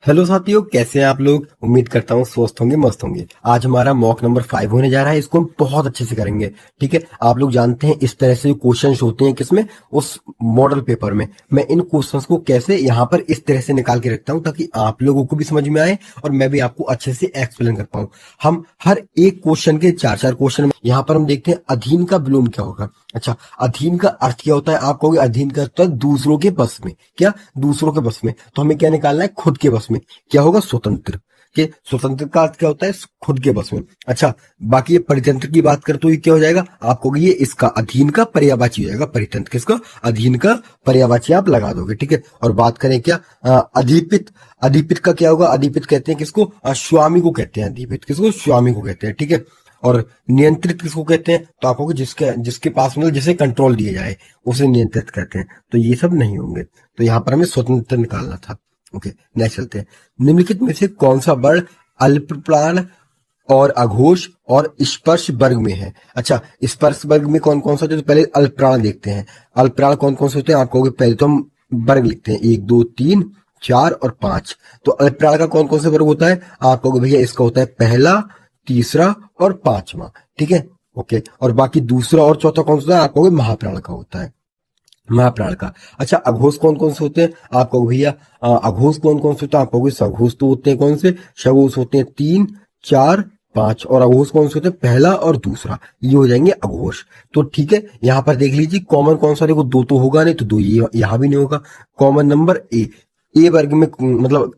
Hello साथियों, कैसे हैं आप लोग। उम्मीद करता हूँ स्वस्थ होंगे, मस्त होंगे। आज हमारा मॉक नंबर 5 होने जा रहा है। इसको हम बहुत अच्छे से करेंगे। ठीक है, आप लोग जानते हैं इस तरह से जो क्वेश्चंस होते हैं किसमें, उस मॉडल पेपर में। मैं इन क्वेश्चंस को कैसे यहाँ पर इस तरह से निकाल के रखता हूँ ताकि आप लोगों को भी समझ में आए और मैं भी आपको अच्छे से एक्सप्लेन कर पाऊँ। हम हर एक क्वेश्चन के चार चार क्वेश्चन यहाँ पर हम देखते हैं अधीन का विलोम क्या होगा। अच्छा, अधीन का अर्थ क्या होता है। आप कहोगे अधीन का अर्थ है दूसरों के बस में। क्या, दूसरों के बस में। तो हमें क्या निकालना है, खुद के बस में। क्या होगा, स्वतंत्र। के स्वतंत्र का अर्थ क्या होता है, खुद के बस में। अच्छा, बाकी ये परितंत्र की बात करते हुए क्या हो जाएगा, आप कहोगे ये इसका अधीन का पर्यायवाची हो जाएगा। परितंत्र किसका, अधीन का पर्यायवाची आप लगा दोगे। ठीक है, और बात करें क्या, अधिपित। अधिपित का क्या होगा, अधिपित कहते हैं किसको, स्वामी को कहते हैं। अधिपित किसको, स्वामी को कहते हैं। ठीक है, और नियंत्रित किसको कहते हैं, तो आप कहोगे जिसके जिसके पास मतलब जिसे कंट्रोल दिया जाए उसे नियंत्रित कहते हैं। तो ये सब नहीं होंगे, तो यहाँ पर हमें स्वतंत्र निकालना था। ओके, नेक्स्ट चलते हैं। निम्नलिखित में से कौन सा वर्ण अल्पप्राण और अघोष और स्पर्श वर्ग में है। अच्छा, स्पर्श वर्ग में कौन कौन सा, तो पहले अल्पप्राण देखते हैं। अल्पप्राण कौन कौन से होते हैं, आप कहोगे पहले तो हम वर्ग लिखते हैं, 1 2 3 4 और 5। तो अल्पप्राण का कौन कौन से वर्ग होता है, आप कहोगे भैया इसका होता है पहला, तीसरा और पांचवा। ठीक है, ओके। और बाकी दूसरा और चौथा कौन सा होता है, आप कहोगे महाप्राण का होता है, महाप्राण का। अच्छा, अघोष कौन कौन से होते हैं, आप कहोगे भैया अघोष कौन कौन से होते हैं, आप कहोगे सघोष तो होते हैं कौन से, सघोष होते हैं 3 4 5। और अघोष कौन से होते हैं, पहला और दूसरा, ये हो जाएंगे अघोष। तो ठीक है, यहाँ पर देख लीजिए कॉमन कौन सा, देखो दो तो होगा नहीं, तो दो ये यहाँ भी नहीं होगा। Common number A. ए वर्ग में मतलब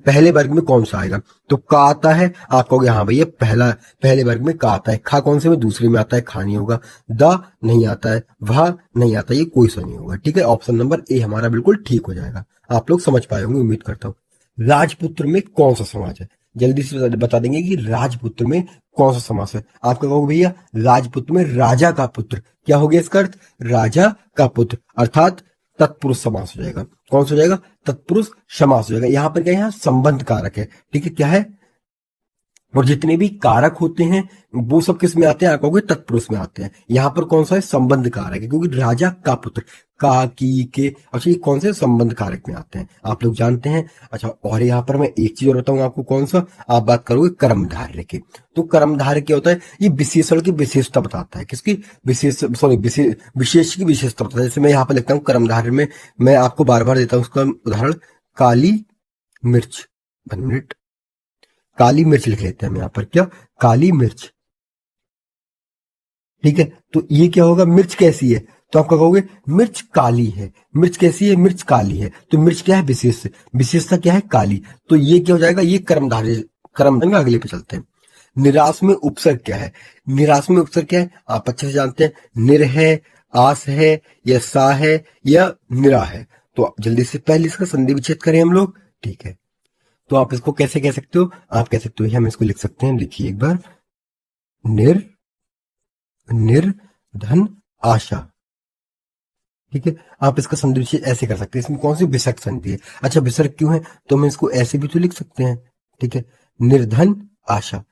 पहले वर्ग में कौन सा आएगा, तो का आता है। आप कहोगे हाँ भैया पहले वर्ग में का आता है। खा कौन से में, दूसरे में आता है, खा नहीं होगा। द नहीं आता है, वह नहीं आता, ये कोई सा नहीं होगा। ठीक है, ऑप्शन नंबर ए हमारा बिल्कुल ठीक हो जाएगा। आप लोग समझ पाए होंगे, उम्मीद करता हूँ। राजपुत्र में कौन सा समाज है, जल्दी से बता देंगे कि राजपुत्र में कौन सा समास है। आप कहोगे भैया राजपुत्र में राजा का पुत्र, क्या हो गया इसका अर्थ, राजा का पुत्र, अर्थात तत्पुरुष समास हो जाएगा। कौन सा हो जाएगा, तत्पुरुष समास हो जाएगा। यहाँ पर क्या है, यहाँ संबंध कारक है। ठीक है, क्या है, और जितने भी कारक होते हैं वो सब किस में आते हैं, आप कहोगे तत्पुरुष में आते हैं। यहाँ पर कौन सा है, संबंध कारक है, क्योंकि राजा का पुत्र, का की के। अच्छा, ये कौन से संबंध कारक में आते हैं, आप लोग जानते हैं। अच्छा, और यहाँ पर मैं एक चीज और बताऊंगा आपको, कौन सा, आप बात करोगे कर्मधारय की। तो कर्मधारय क्या होता है, ये विशेषण की विशेषता बताता है। किसकी विशेष की विशेषता बताता है। जैसे मैं यहाँ पर लिखता हूँ कर्मधारय में, मैं आपको बार बार देता हूँ उसका उदाहरण, काली मिर्च। 1 मिनट, काली मिर्च लिख लेते हैं हम यहाँ पर, क्या, काली मिर्च। ठीक है, तो ये क्या होगा, मिर्च कैसी है, तो आप क्या कहोगे मिर्च काली है। मिर्च कैसी है, मिर्च काली है। तो मिर्च क्या है, विशेषता क्या है, काली। तो ये क्या हो जाएगा, ये कर्मधारय। कर्म अगले पे चलते हैं। निराश में उपसर्ग क्या है, निराश में उपसर्ग क्या है, आप अच्छे से जानते हैं। निर है, आस है, या सा है, या निरा है। तो जल्दी से पहले इसका संधि विच्छेद करें हम लोग। ठीक है, तो आप इसको कैसे कह सकते हो, आप कह सकते हो, हम इसको लिख सकते हैं, लिखिए एक बार, निर निर्धन आशा। ठीक है, आप इसका संधि ऐसे कर सकते हैं। इसमें कौन सी विसर्ग संधि है, अच्छा विसर्ग क्यों है, तो हम इसको ऐसे भी तो लिख सकते हैं। ठीक है, निर्धन आशा,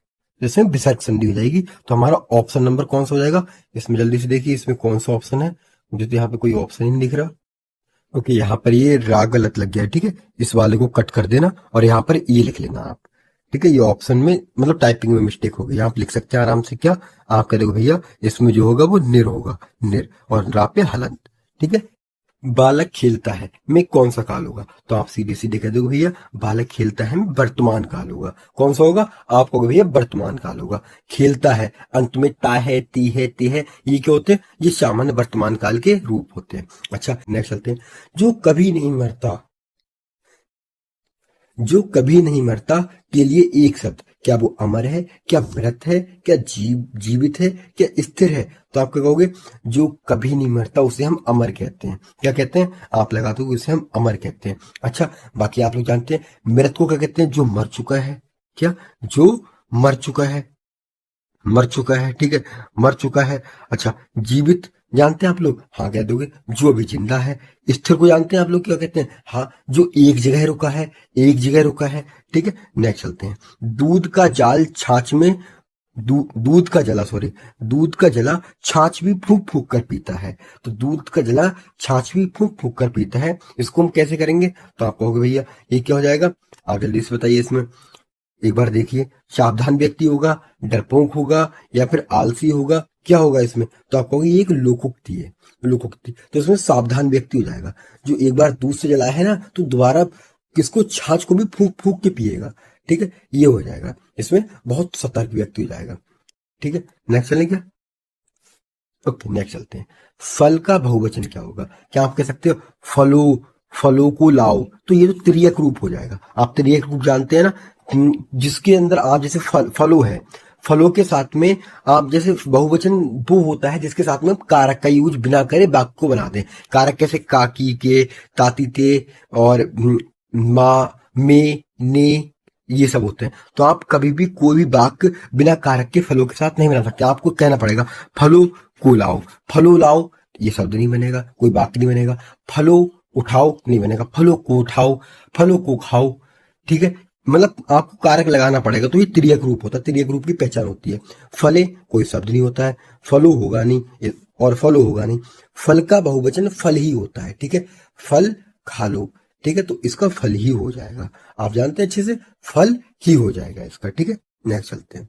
जैसे विसर्ग संधि हो जाएगी। तो हमारा ऑप्शन नंबर कौन सा हो जाएगा, इसमें जल्दी से देखिए इसमें कौन सा ऑप्शन है, मुझे तो यहाँ पे कोई ऑप्शन ही नहीं दिख रहा। ओके, यहाँ पर ये राग गलत लग गया है। ठीक है, इस वाले को कट कर देना और यहाँ पर ये लिख लेना आप। ठीक है, ये ऑप्शन में मतलब टाइपिंग में मिस्टेक हो गई, आप लिख सकते हैं आराम से। क्या, आप कह दोगे भैया इसमें जो होगा वो निर होगा, निर, और रा पे हलंत। ठीक है, बालक खेलता है में कौन सा काल होगा, तो आप सीधे सीधे कह दोगे भैया बालक खेलता है में वर्तमान काल होगा। कौन सा होगा, आप कहोगे भैया वर्तमान काल होगा। खेलता है अंत में ता है, ती है, ते है, ये क्या होते हैं, ये सामान्य वर्तमान काल के रूप होते हैं। अच्छा, नेक्स्ट चलते हैं। जो कभी नहीं मरता, जो कभी नहीं मरता के लिए एक शब्द, क्या वो अमर है, क्या मृत है, क्या जीवित है, क्या स्थिर है, तो आप क्या कहोगे, जो कभी नहीं मरता उसे हम अमर कहते हैं। क्या कहते हैं, आप लगा दो, उसे हम अमर कहते हैं। अच्छा, बाकी आप लोग जानते हैं मृत को क्या कहते हैं, जो मर चुका है। क्या, जो मर चुका है, मर चुका है। ठीक है, मर चुका है। अच्छा, जीवित जानते हैं आप लोग, हाँ कह दोगे, जो अभी जिंदा है। स्थिर को जानते हैं आप लोग, क्या कहते हैं, हाँ जो एक जगह रुका है, एक जगह रुका है। ठीक है, नेक्स्ट चलते हैं। दूध का जाल छाछ में दूध का जला, सॉरी, दूध का जला छाछ भी फूंक फूंक कर पीता है। तो दूध का जला छाछ भी फूंक फूंक कर पीता है, इसको हम कैसे करेंगे? तो आप कहोगे भैया ये क्या हो जाएगा, आप जल्दी से बताइए इसमें। एक बार देखिए, सावधान व्यक्ति होगा, डरपोक होगा, या फिर आलसी होगा, क्या होगा इसमें? तो आप कहोगे ये एक लोकोक्ति है, लोकोक्ति। तो इसमें सावधान व्यक्ति हो जाएगा, जो एक बार दूध से जला है ना, तो दोबारा किसको, छाछ को भी फूंक फूंक के पिएगा। ठीक है, ये हो जाएगा, इसमें बहुत सतर्क व्यक्ति हो जाएगा। ठीक है, नेक्स्ट चलें क्या? ओके, नेक्स्ट चलते हैं। फल का बहुवचन क्या होगा? क्या आप कह सकते हो फलो, फलों को लाओ? तो ये तो तिर्यक रूप हो जाएगा। आप तिर्यक रूप जानते हैं ना, जिसके अंदर आप जैसे फलो है, फलों के साथ में आप जैसे बहुवचन वो होता है जिसके साथ में आप कारक का यूज बिना करे वाक्य को बनाते हैं। कारक कैसे, काकी के, ताती ते, और माँ, में, ने, ये सब होते हैं। तो आप कभी भी कोई भी वाक्य बिना कारक के फलों के साथ नहीं बना सकते। आपको कहना पड़ेगा फलों को लाओ, फलो लाओ, ये शब्द नहीं बनेगा, कोई वाक्य नहीं बनेगा। फलो उठाओ नहीं बनेगा, फलों को उठाओ, फलों को खाओ। ठीक है, मतलब आपको कारक लगाना पड़ेगा। तो ये तिर्यक रूप होता है, तिर्यक रूप की पहचान होती है। फले कोई शब्द नहीं होता है, फलो होगा नहीं और फलो होगा नहीं। फल का बहुवचन फल ही होता है। ठीक है, फल खा लो, ठीक है, तो इसका फल ही हो जाएगा। आप जानते हैं अच्छे से, फल ही हो जाएगा इसका। ठीक है, नेक्स्ट चलते हैं।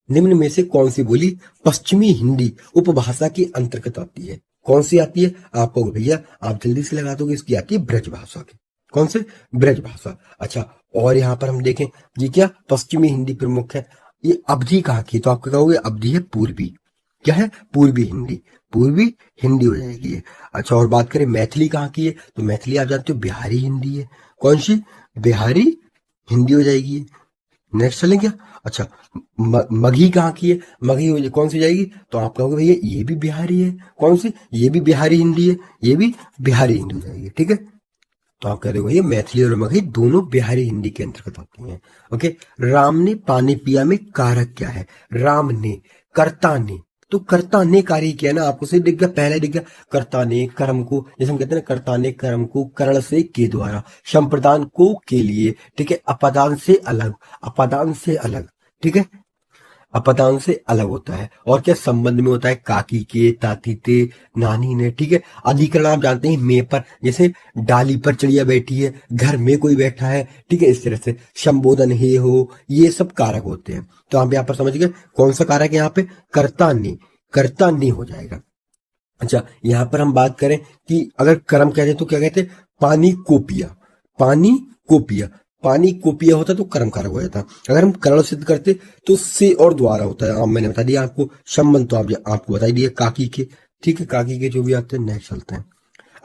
निम्न में से कौन सी बोली पश्चिमी हिंदी उपभाषा के अंतर्गत आती है? कौन सी आती है? आपको भैया आप जल्दी से लगा दोगे, इसकी आती है ब्रज भाषा की। कौन से? ब्रज भाषा। अच्छा, और यहाँ पर हम देखें, ये क्या पश्चिमी हिंदी प्रमुख है, ये अवधि कहाँ की? तो आप क्या कहोगे, अवधि है पूर्वी। क्या है? पूर्वी हिंदी, पूर्वी हिंदी हो जाएगी ये। अच्छा, और बात करें मैथिली कहाँ की है? तो मैथिली आप जानते हो बिहारी हिंदी है। कौन सी? बिहारी हिंदी हो जाएगी ये। नेक्स्ट चलें क्या? अच्छा, मगही कहाँ की है? मगही कौन सी हो जाएगी? तो आप कहोगे भैया ये भी बिहारी है। कौन सी? ये भी बिहारी हिंदी है, ये भी बिहारी हिंदी हो जाएगी। ठीक है, तो आप कह रहे हो भैया मैथिली और मगही दोनों बिहारी हिंदी के अंतर्गत आती हैं। ओके, राम ने पानी पिया में कारक क्या है? राम ने, कर्ता ने, तो कर्ता ने कार्य किया ना, आपको सही दिख गया, पहले दिख गया। कर्ता ने कर्म को, जैसे हम कहते हैं ना, कर्ता ने कर्म को करण से के द्वारा, संप्रदान को के लिए, ठीक है, अपादान से अलग, अपादान से अलग, ठीक है, अपदान से अलग होता है। और क्या संबंध में होता है? काकी के, ताती ते, नानी ने। ठीक है, अधिकरण आप जानते हैं मे पर, जैसे डाली पर चिड़िया बैठी है, घर में कोई बैठा है, ठीक है, इस तरह से संबोधन हे हो, ये सब कारक होते हैं। तो आप यहाँ पर समझ गए कौन सा कारक है यहाँ पे? कर्ता ने, कर्ता ने हो जाएगा। अच्छा, यहाँ पर हम बात करें कि अगर कर्म कहते तो क्या कहते? पानी को पिया, पानी को पिया, पानी को पिया होता तो कर्म कारक हो जाता। अगर हम करण सिद्ध करते तो से और द्वारा होता है। मैंने बता दिया आपको संबंध, तो आपको बता ही दिया काकी के। ठीक है, काकी के जो भी आते हैं। नेक्स्ट चलते हैं।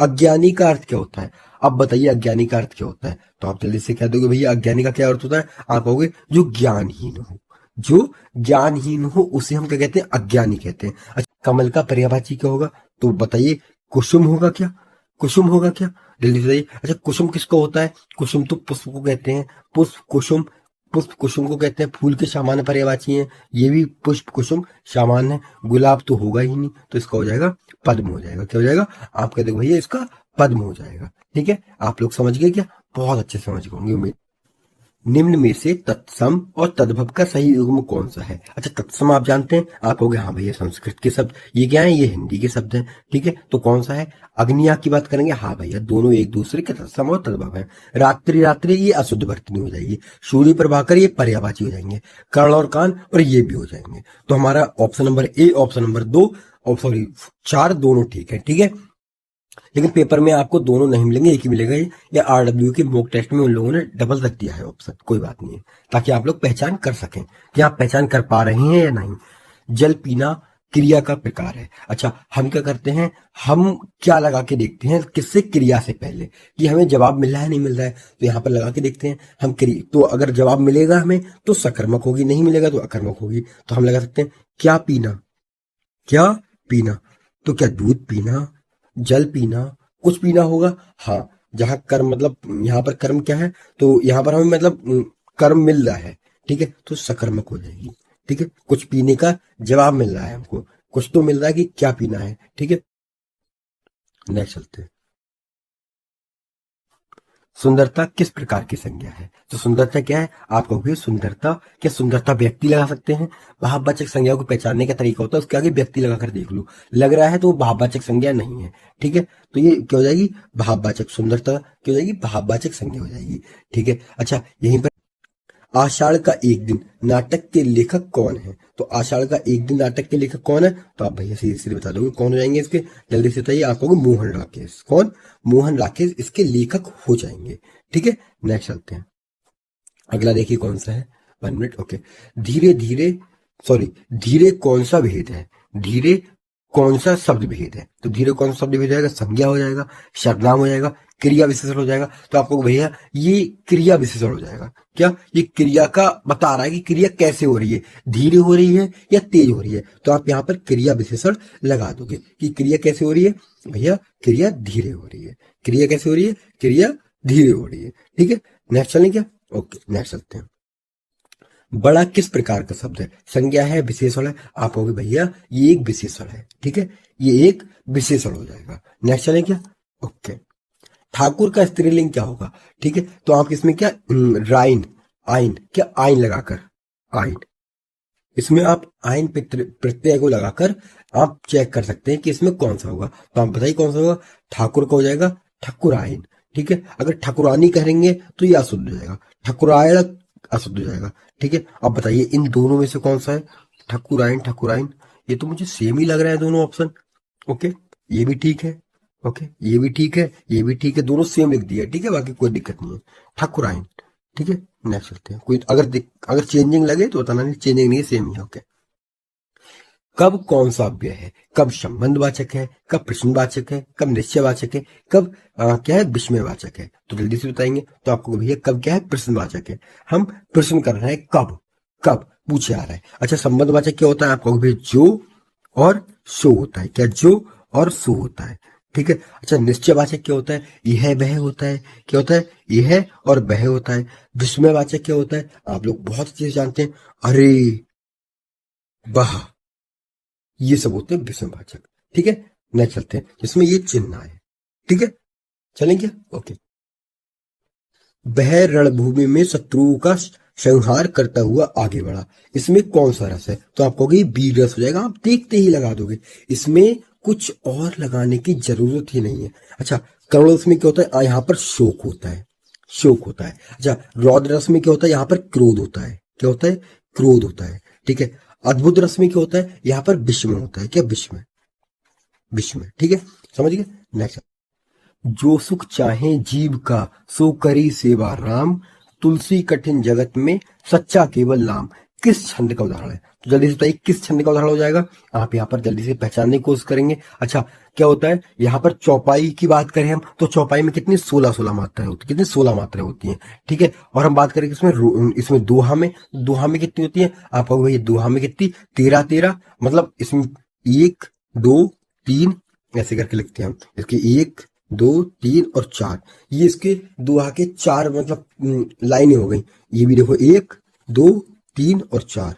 अज्ञानी का अर्थ क्या होता है? अब बताइए अज्ञानी का अर्थ क्या होता है? तो आप जल्दी से कह दोगे भैया अज्ञानी का क्या अर्थ होता है? आप कहोगे जो ज्ञानहीन हो, जो ज्ञानहीन हो उसे हम क्या कहते हैं? अज्ञानी कहते हैं। अच्छा, कमल का पर्यायवाची क्या होगा? तो बताइए, कुसुम होगा क्या? कुसुम होगा क्या? जल्दी से बताइए। अच्छा, कुसुम किसको होता है? कुसुम तो पुष्प को कहते हैं, पुष्प कुसुम, पुष्प कुसुम को कहते हैं। फूल के सामान्य पर्यायवाची हैं, ये भी पुष्प कुसुम सामान्य है। गुलाब तो होगा ही नहीं, तो इसका हो जाएगा पद्म हो जाएगा। क्या हो जाएगा? आप कहते हो भैया इसका पद्म हो जाएगा। ठीक है, आप लोग समझ गए क्या? बहुत अच्छे से समझ गए होंगे उम्मीद। निम्न में से तत्सम और तद्भव का सही युग्म कौन सा है? अच्छा, तत्सम आप जानते हैं, आप कहोगे हाँ भैया संस्कृत के शब्द, ये क्या है? ये हिंदी के शब्द हैं। ठीक है, तो कौन सा है? अग्निया की बात करेंगे, हाँ भैया दोनों एक दूसरे के तत्सम और तद्भव है। रात्रि, रात्रि ये अशुद्ध वर्तनी हो जाएगी। सूर्य प्रभाकर ये पर्यायवाची हो जाएंगे। कर्ण और कान और ये भी हो जाएंगे। तो हमारा option number A, option number 2 और सॉरी 4 दोनों ठीक है। ठीक है, लेकिन पेपर में आपको दोनों नहीं मिलेंगे, एक ही मिलेगा। या आरडब्ल्यू के मॉक टेस्ट में उन लोगों ने डबल रख दिया है ऑप्शन, कोई बात नहीं है, ताकि आप लोग पहचान कर सकें कि आप पहचान कर पा रहे हैं या नहीं। जल पीना क्रिया का प्रकार है। अच्छा, हम क्या करते हैं? हम क्या लगा के देखते हैं किससे? क्रिया से पहले, कि हमें जवाब मिल रहा है नहीं मिल रहा है, तो यहाँ पर लगा के देखते हैं हम क्रिया। तो अगर जवाब मिलेगा हमें तो सकर्मक होगी, नहीं मिलेगा तो अकर्मक होगी। तो हम लगा सकते हैं क्या पीना, क्या पीना, तो क्या दूध पीना, जल पीना, कुछ पीना होगा। हाँ, जहां कर्म मतलब यहाँ पर कर्म क्या है, तो यहाँ पर हमें मतलब कर्म मिल रहा है, ठीक है, तो सकर्मक हो जाएगी। ठीक है, कुछ पीने का जवाब मिल रहा है हमको, कुछ तो मिल रहा है कि क्या पीना है। ठीक है, नेक्स्ट चलते हैं। सुंदरता किस प्रकार की संज्ञा है? तो सुंदरता क्या है? आप कहोगे सुंदरता, क्या सुंदरता व्यक्ति लगा सकते हैं? भाववाचक संज्ञा को पहचानने का तरीका होता है उसके आगे व्यक्ति लगाकर देख लो, लग रहा है तो वो भाववाचक संज्ञा नहीं है। ठीक है, तो ये क्या हो जाएगी? भाववाचक। सुंदरता क्या हो जाएगी? भाववाचक संज्ञा हो जाएगी। ठीक है, अच्छा यहीं पर आषाढ़ का एक दिन नाटक के लेखक कौन है? तो आषाढ़ का एक दिन नाटक के लेखक कौन है? तो आप भैया सीधे सीधे बता दोगे कौन हो जाएंगे इसके, जल्दी से बताइए। आप कहोगे मोहन राकेश। कौन? मोहन राकेश इसके लेखक हो जाएंगे। ठीक है, नेक्स्ट चलते हैं। अगला देखिए कौन सा है, 1 मिनट। ओके, धीरे धीरे, सॉरी, धीरे कौन सा भेद है? धीरे कौन सा शब्द भेद है? तो धीरे कौन सा शब्द भेद हो जाएगा? संज्ञा हो जाएगा, सर्वनाम हो जाएगा, क्रिया विशेषण हो जाएगा। तो आपको भैया ये क्रिया विशेषण हो जाएगा। क्या? ये क्रिया का बता रहा है कि क्रिया कैसे हो रही है, धीरे हो रही है या तेज हो रही है। तो आप यहाँ पर क्रिया विशेषण लगा दोगे कि क्रिया कैसे हो रही है? भैया क्रिया धीरे हो रही है। क्रिया कैसे हो रही है? क्रिया धीरे हो रही है। ठीक है, नेक्स्ट चलें क्या? ओके, नेक्स्ट चलते हैं। बड़ा किस प्रकार का शब्द है? संज्ञा है, विशेषण है? आप कहोगे भैया ये एक विशेषण है। ठीक है, ये एक विशेषण हो जाएगा। नेक्स्ट चलें क्या? ओके, ठाकुर का स्त्रीलिंग क्या होगा? ठीक है, तो आप इसमें क्या राइन, आइन, क्या आइन लगाकर, आइन, इसमें आप आइन प्रत्यय को लगाकर आप चेक कर सकते हैं कि इसमें कौन सा होगा। तो आप बताइए कौन सा होगा? ठाकुर का हो जाएगा ठकुर आइन। ठीक है, अगर ठकुरानी कहेंगे तो ये अशुद्ध हो जाएगा, ठकुरायण अशुद्ध हो जाएगा। ठीक है, अब बताइए इन दोनों में से कौन सा है? ठकुराइन, ठकुराइन, ये तो मुझे सेम ही लग रहा है दोनों ऑप्शन। ओके, ये भी ठीक है। ओके, ये भी ठीक है, ये भी ठीक है, दोनों सेम लिख दिया। ठीक है, बाकी कोई दिक्कत नहीं है, ठकुराइन। ठीक है, नेक्स्ट चलते हैं। कोई अगर चेंजिंग लगे तो बताना, नहीं चेंजिंग नहीं है, सेम ही है। ओके, कब कौन सा अव्यय है? कब संबंधवाचक है? कब प्रश्नवाचक है? कब निश्चयवाचक है? कब क्या है? विस्मयवाचक है? तो जल्दी से बताएंगे। तो आपको भैया कब क्या है? प्रश्नवाचक है। हम प्रश्न कर रहे हैं कब, कब पूछे आ रहा है। अच्छा, संबंधवाचक क्या होता है? आपको भैया जो और सो होता है। क्या? जो और सो होता है। ठीक है, अच्छा निश्चयवाचक क्या होता है? यह वह होता है। क्या होता है? यह और वह होता है। विस्मयवाचक क्या होता है? आप लोग बहुत अच्छे से जानते हैं, अरे वाह, ये सब होते हैं विषमवाचक। ठीक है, नेक्स्ट चलते हैं जिसमें ये चिन्ह है। ठीक है, चलेंगे। ओके, वह रणभूमि में शत्रुओं का संहार करता हुआ आगे बढ़ा, इसमें कौन सा रस है? तो आप कहोगे वीर रस हो जाएगा, आप देखते ही लगा दोगे, इसमें कुछ और लगाने की जरूरत ही नहीं है। अच्छा, करुण रस में क्या होता है? यहाँ पर शोक होता है, शोक होता है। अच्छा, रौद्र रस में क्या होता है? यहाँ पर क्रोध होता है। क्या होता है? क्रोध होता है। ठीक है, अद्भुत रस में क्या होता है? यहाँ पर विस्मय होता है। क्या? विस्मय, विस्मय। ठीक है, समझ गए। नेक्स्ट, जो सुख चाहे जीव का सो करी सेवा राम, तुलसी कठिन जगत में सच्चा केवल नाम, किस छंद का उदाहरण है? तो जल्दी से बताइए किस छंद का उदाहरण हो जाएगा। आप यहाँ पर जल्दी से पहचानने की कोशिश करेंगे। अच्छा, क्या होता है? यहाँ पर चौपाई की बात करें हम तो चौपाई में कितनी 16 मात्राएं होती है, कितनी 16 मात्राएं होती हैं। ठीक है, और हम बात करें इसमें दोहा में कितनी होती है? आप कहोगे भैया दोहा में कितनी? 13 13, मतलब इसमें 1 2 3 ऐसे करके लिखते हैं हम, इसके 1 2 3 और 4, ये इसके दोहा के 4 मतलब लाइनें हो गई। ये भी देखो 1 2 3 और 4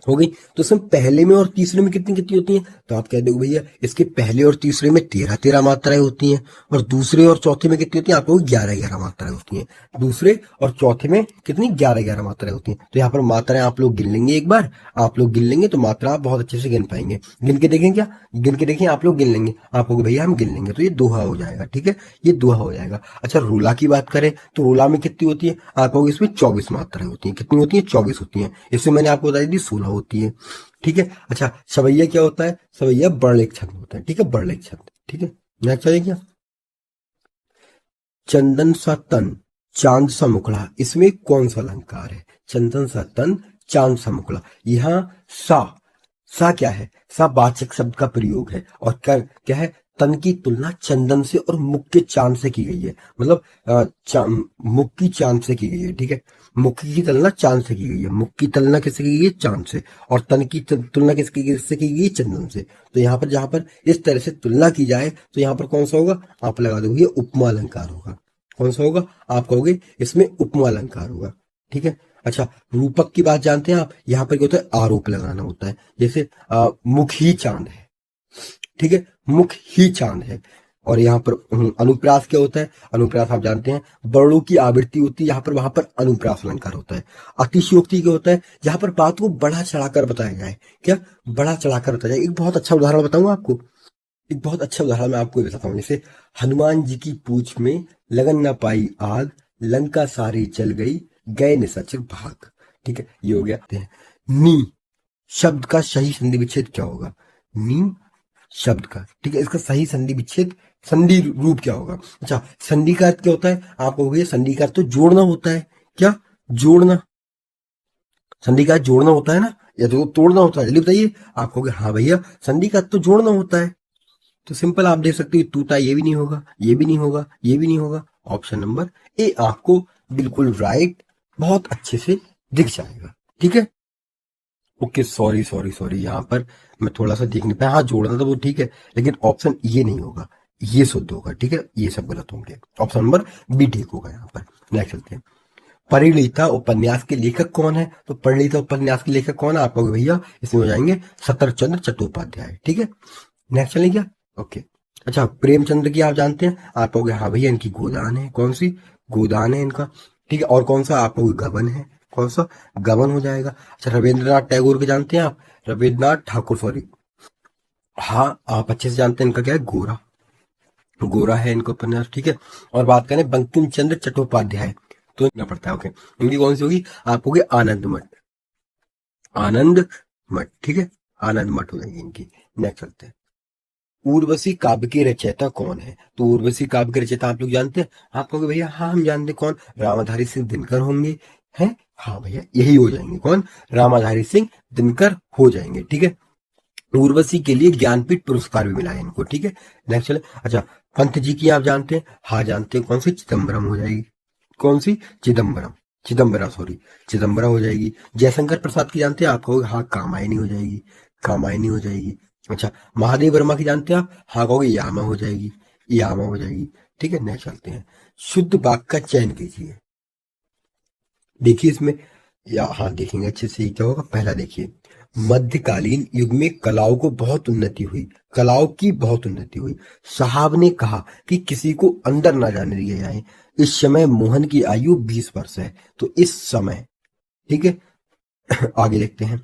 हो गई। तो इसमें पहले में और तीसरे में कितनी कितनी होती हैं? तो आप कह दो भैया इसके पहले और तीसरे में 13 13 मात्राएं होती हैं, और दूसरे और चौथे में कितनी होती हैं? आपको 11 11 मात्राएं होती हैं। दूसरे और चौथे में कितनी? 11 11 मात्राएं होती हैं। तो यहाँ पर मात्राएं आप लोग गिन लेंगे, एक बार आप लोग गिन लेंगे तो मात्रा आप बहुत अच्छे से गिन पाएंगे। गिन के देखें, क्या गिन के देखें? आप लोग गिन लेंगे, आप कहोगे भैया हम गिन लेंगे, तो ये दोहा हो जाएगा। ठीक है, ये दोहा हो जाएगा। अच्छा, रूला की बात करें तो रूला में कितनी होती है? आप कहोगे इसमें 24 मात्राएं होती हैं। कितनी होती है? 24 होती हैं। इसमें मैंने आपको बताई थी 16 होती है। ठीक है, अच्छा सवैया क्या होता है? सवैया बड़लेख छंद होता है। ठीक है, बड़लेख छंद। ठीक है, नेक्स्ट है क्या? चंदन सा तन चांद सा मुखड़ा, इसमें कौन सा अलंकार है? चंदन सा तन चांद सा मुखड़ा, यहाँ सा क्या है? सा वाचक शब्द का प्रयोग है, और क्या है? तन की तुलना चंदन से और मुख के चांद से की गई है, मतलब मुख की चांद से की गई है। ठीक है, मुख की तुलना चांद से की गई है, मुख की तुलना किससे की गई है? चांद से, और तन की तुलना किससे की गई है? चंदन से। तो यहाँ पर जहां पर इस तरह से तुलना की जाए तो यहाँ पर कौन सा होगा? आप लगा दोगे उपमा अलंकार होगा। कौन सा होगा? आप कहोगे इसमें उपमा अलंकार होगा। ठीक है, अच्छा रूपक की बात जानते हैं आप? यहाँ पर क्या होता है? आरोप लगाना होता है। जैसे मुख ही चांद है। ठीक है, मुख ही चांद है, और यहाँ पर अनुप्रास क्या होता है? अनुप्रास आप जानते हैं वर्णों की आवृत्ति होती है, यहाँ पर वहां पर अनुप्रास अलंकार होता है। अतिशयोक्ति क्या होता है? जहां पर बात को बढ़ा चढ़ाकर बताया जाए। क्या? बढ़ा चढ़ाकर बताया जाए। एक बहुत अच्छा उदाहरण बताऊंगा आपको, एक बहुत अच्छा उदाहरण मैं आपको बताता हूँ। जैसे हनुमान जी की पूछ में लगन न पाई आग, लंका सारी जल गई, गए निशाचर भाग। ठीक है, ये हो गया। नी शब्द का सही संधि विच्छेद क्या होगा? नी शब्द का, ठीक है, इसका सही संधि विच्छेद, संधि रूप क्या होगा? अच्छा, संधि का अर्थ क्या होता है? आप कहोगे संधि का अर्थ तो जोड़ना होता है। क्या? जोड़ना। संधि का अर्थ जोड़ना होता है ना, या तो तोड़ना होता है? जल्दी बताइए। आप कहोगे हाँ भैया, संधि का अर्थ तो जोड़ना होता है। तो सिंपल आप देख सकते हो, टूटा ये भी नहीं होगा, ये भी नहीं होगा, ये भी नहीं होगा। ऑप्शन नंबर ए आपको बिल्कुल राइट, बहुत अच्छे से दिख जाएगा। ठीक है, ओके, सॉरी सॉरी सॉरी, यहाँ पर मैं थोड़ा सा देख नहीं पाया। हाँ, जोड़ना तो वो ठीक है, लेकिन ऑप्शन ये नहीं होगा, ये शुद्ध होगा। ठीक है, ये सब गलत होंगे। ऑप्शन नंबर बी ठीक होगा यहाँ पर। नेक्स्ट चलते हैं। परिणीता उपन्यास के लेखक कौन है? तो परिणीता उपन्यास के लेखक कौन है? आप कहोगे भैया इसमें हो जाएंगे सतरचंद्र चट्टोपाध्याय। ठीक है, नेक्स्ट चलें क्या? ओके, अच्छा, प्रेमचंद्र की आप जानते हैं? आप कहोगे हाँ भैया इनकी गोदान है। कौन सी? गोदान है इनका। ठीक है, और कौन सा? आप कहोगे गबन है। कौन सा? गबन हो जाएगा। अच्छा, रविंद्रनाथ टैगोर के जानते हैं आप? रविंद्रनाथ ठाकुर, सॉरी। हाँ, आप अच्छे से जानते हैं, इनका क्या है? गोरा। गोरा है इनका उपन्यास। ठीक है, और बात करें बंकिम चंद्र चट्टोपाध्याय, तो इतना पड़ता है। ओके, इनकी कौन सी होगी? आप कहोगे आनंद मठ। आनंद मठ, ठीक है, आनंद मठ हो जाएगी इनकी। नेक्स्ट चलते हैं। उर्वशी काव्य के रचयिता कौन है? तो उर्वशी काव्य के रचयिता आप लोग जानते हैं? आप कहोगे भैया हाँ हम जानते हैं। कौन? रामाधारी सिंह दिनकर होंगे। हैं? हाँ भैया, यही हो जाएंगे। कौन? रामाधारी सिंह दिनकर हो जाएंगे। ठीक है, उर्वशी के लिए ज्ञानपीठ पुरस्कार भी मिला है इनको। ठीक है, नेक्स्ट चले। अच्छा, पंत जी की आप जानते हैं? हाँ जानते हैं। कौन सी? चिदम्बरम हो जाएगी। कौन सी? चिदम्बरम, चिदम्बरा, सॉरी, चिदम्बरा हो जाएगी। जयशंकर प्रसाद की जानते हैं? आप कहोगे हाँ कामायनी हो जाएगी, कामायनी हो जाएगी। अच्छा, महादेव वर्मा की जानते हैं आप? हाँ कहोगे यामा हो जाएगी, यामा हो जाएगी। ठीक है, नेक्स्ट चलते हैं। शुद्ध वाक्य का चयन कीजिए। देखिए इसमें, या हाँ देखेंगे अच्छे से क्या होगा। पहला देखिए, मध्यकालीन युग में कलाओं को बहुत उन्नति हुई, कलाओं की बहुत उन्नति हुई। साहब ने कहा कि किसी को अंदर ना जाने दिया जाए। इस समय मोहन की आयु 20 वर्ष है। तो इस समय, ठीक है, आगे देखते हैं।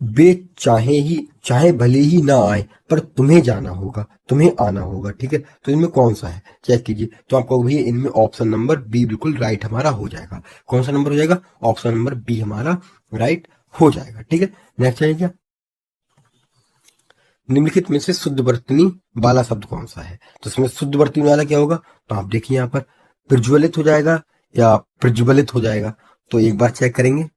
वे चाहे भले ही ना आए, पर तुम्हें जाना होगा, तुम्हें आना होगा। ठीक है, तो इनमें कौन सा है? चेक कीजिए। तो आपको भैया इनमें ऑप्शन नंबर बी बिल्कुल राइट हमारा हो जाएगा। कौन सा नंबर हो जाएगा? ऑप्शन नंबर बी हमारा राइट हो जाएगा। ठीक है, नेक्स्ट है क्या? निम्नलिखित में से शुद्ध वर्तनी वाला शब्द कौन सा है? तो इसमें शुद्ध वर्तनी वाला क्या होगा? तो आप देखिए यहाँ पर प्रज्वलित हो जाएगा या प्रज्वलित हो जाएगा। तो एक बार चेक करेंगे।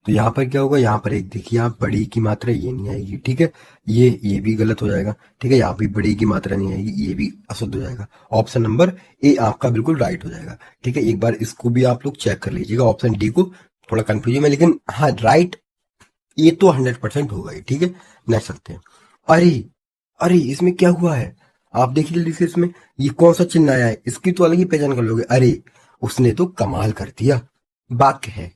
तो यहाँ पर क्या होगा? यहाँ पर एक देखिए आप, बड़ी की मात्रा ये नहीं आएगी। ठीक है, ये भी गलत हो जाएगा। ठीक है, यहाँ भी बड़ी की मात्रा नहीं आएगी, ये भी अशुद्ध हो जाएगा। ऑप्शन नंबर ए आपका बिल्कुल राइट हो जाएगा। ठीक है, एक बार इसको भी आप लोग चेक कर लीजिएगा। ऑप्शन डी को थोड़ा कंफ्यूजन है, लेकिन हाँ राइट ये तो 100% होगा ही। ठीक है, नेक्स्ट चलते हैं। अरे अरे, इसमें क्या हुआ है? आप देखिए जल्दी से, इसमें ये कौन सा चिन्ह आया है? इसकी तो अलग ही पहचान कर लोगे। अरे उसने तो कमाल कर दिया, वाक्य है।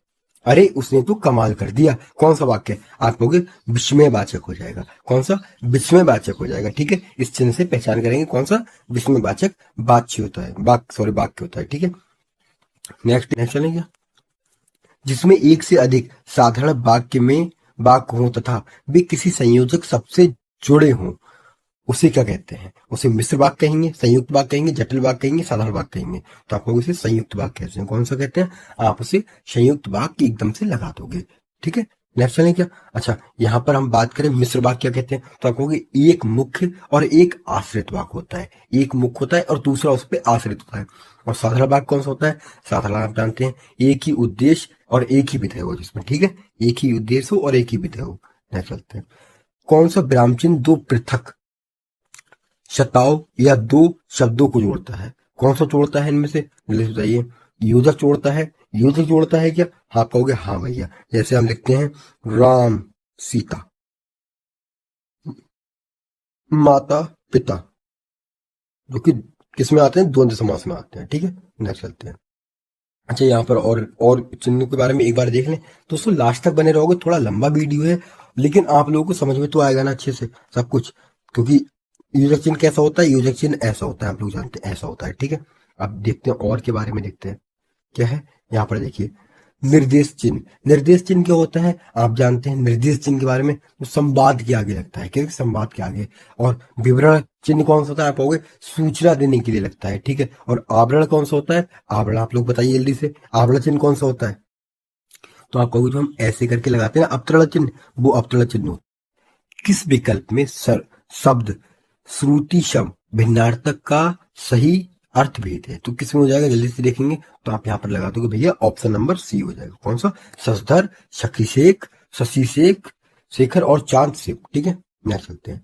अरे उसने तो कमाल कर दिया, कौन सा वाक्य है? आप कहोगे विस्मयवाचक हो जाएगा। कौन सा? विस्मयवाचक हो जाएगा। ठीक है, इस चिन्ह से पहचान करेंगे कौन सा विस्मयवाचक वाच्य होता है, वाक्य होता है। ठीक है, नेक्स्ट नेक्स्ट चलेंगे। जिसमें एक से अधिक साधारण वाक्य हों तथा वे किसी संयोजक शब्द से जुड़े हों, उसे क्या कहते हैं? उसे मिश्र वाक्य कहेंगे, संयुक्त वाक्य कहेंगे, जटिल वाक्य कहेंगे, साधारण वाक्य कहेंगे। तो आप लोग उसे संयुक्त वाक्य कहते हैं। कौन सा कहते हैं? आप उसे संयुक्त वाक्य एकदम से लगा दोगे। ठीक है, नेक्स्ट चलें क्या? अच्छा, यहाँ पर हम बात करें मिश्र वाक्य क्या कहते हैं। तो आप कहोगे एक मुख्य और एक आश्रित वाक्य होता है। एक मुख्य होता है और दूसरा उस पर आश्रित होता है। और साधारण वाक्य कौन सा होता है? साधारण आप जानते हैं, एक ही उद्देश्य और एक ही विधेय हो जिसमें। ठीक है, एक ही उद्देश्य हो और एक ही विधेय हो। नेक्स्ट चलते हैं। कौन सा विराम चिन्ह दो पृथक शताओ या दो शब्दों को जोड़ता है? कौन सा जोड़ता है इनमें से? जल्दी बताइए। योजक जोड़ता है। योजक जोड़ता है क्या? आप कहोगे हाँ भैया। जैसे हम लिखते हैं राम सीता, माता पिता, जो कि किसमें आते हैं? द्वंद्व समास में आते हैं। ठीक है, नेक्स्ट चलते हैं। अच्छा, यहाँ पर और चिन्ह के बारे में एक बार देख लें। दोस्तों लास्ट तक बने रहोगे, थोड़ा लंबा वीडियो है, लेकिन आप लोगों को समझ में तो आएगा ना अच्छे से सब कुछ, क्योंकि योजक चिन्ह कैसा होता है, योजक चिन्ह ऐसा होता है, आप लोग जानते हैं ऐसा होता है, ठीक है। अब देखते हैं और के बारे में, देखते हैं क्या है। यहाँ पर देखिए निर्देश चिन्ह, निर्देश चिन्ह क्या होता है आप जानते हैं। निर्देश चिन्ह के बारे में तो संवाद के आगे लगता है, क्योंकि संवाद के आगे। और विवरण चिन्ह कौन सा होता है आप कहोगे, सूचना देने के लिए लगता है, ठीक है। और आवरण कौन सा होता है, आवरण आप लोग बताइए जल्दी से, आवरण चिन्ह कौन सा होता है। तो आप कहोगे जो हम ऐसे करके लगाते हैं अवतरण चिन्ह, वो अवतरण चिन्ह होता है। किस विकल्प में शब्द श्रुति शम भिन्नार्थक का सही अर्थ भेद है, तो किसमें हो जाएगा जल्दी से देखेंगे। तो आप यहाँ पर लगा दोगे भैया ऑप्शन नंबर सी हो जाएगा। कौन सा, शशधर, शशि शेख, शेखर और चांद शेख, ठीक है। यहाँ चलते हैं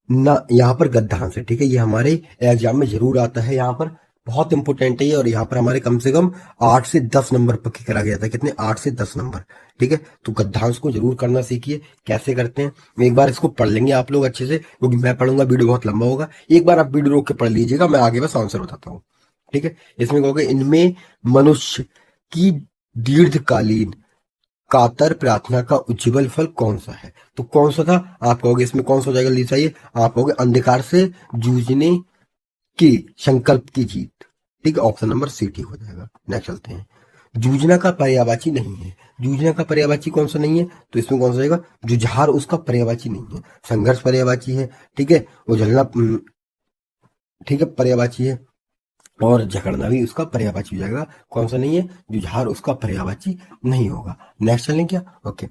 ना, यहाँ पर गद्यांश है, ठीक है। ये हमारे एग्जाम में जरूर आता है, यहाँ पर बहुत इंपोर्टेंट है ये। और यहाँ पर हमारे कम से कम 8 से 10 नंबर पक्के करा गया था, कितने, 8 से 10 नंबर, ठीक है। तो गद्यांश को जरूर करना सीखिए, कैसे करते हैं एक बार इसको पढ़ लेंगे आप लोग अच्छे से, क्योंकि मैं पढ़ूंगा वीडियो बहुत लंबा होगा। एक बार आप वीडियो रोक के पढ़ लीजिएगा, मैं आगे बस आंसर बताता हूँ, ठीक है। इसमें कहोगे इनमें मनुष्य की दीर्घकालीन कातर प्रार्थना का उज्जवल फल कौन सा है, तो कौन सा था आप कहोगे, इसमें कौन सा हो जाएगा लिखा, ये आप कहोगे अंधकार से जूझने की संकल्प की जीत, ठीक है। ऑप्शन नंबर सी ठीक हो जाएगा। नेक्स्ट चलते हैं, जूझना का पर्यायवाची नहीं है, जूझना का पर्यायवाची कौन सा नहीं है, तो इसमें कौन सा जाएगा, जुझार उसका पर्यायवाची नहीं है, संघर्ष पर्यायवाची है, ठीक है। उजलना, ठीक है, पर्यायवाची है। और झगड़ना भी उसका पर्यायवाची हो जाएगा, कौन सा नहीं है, जुझार उसका पर्यायवाची नहीं होगा। नेक्स्ट चलें क्या, ओके।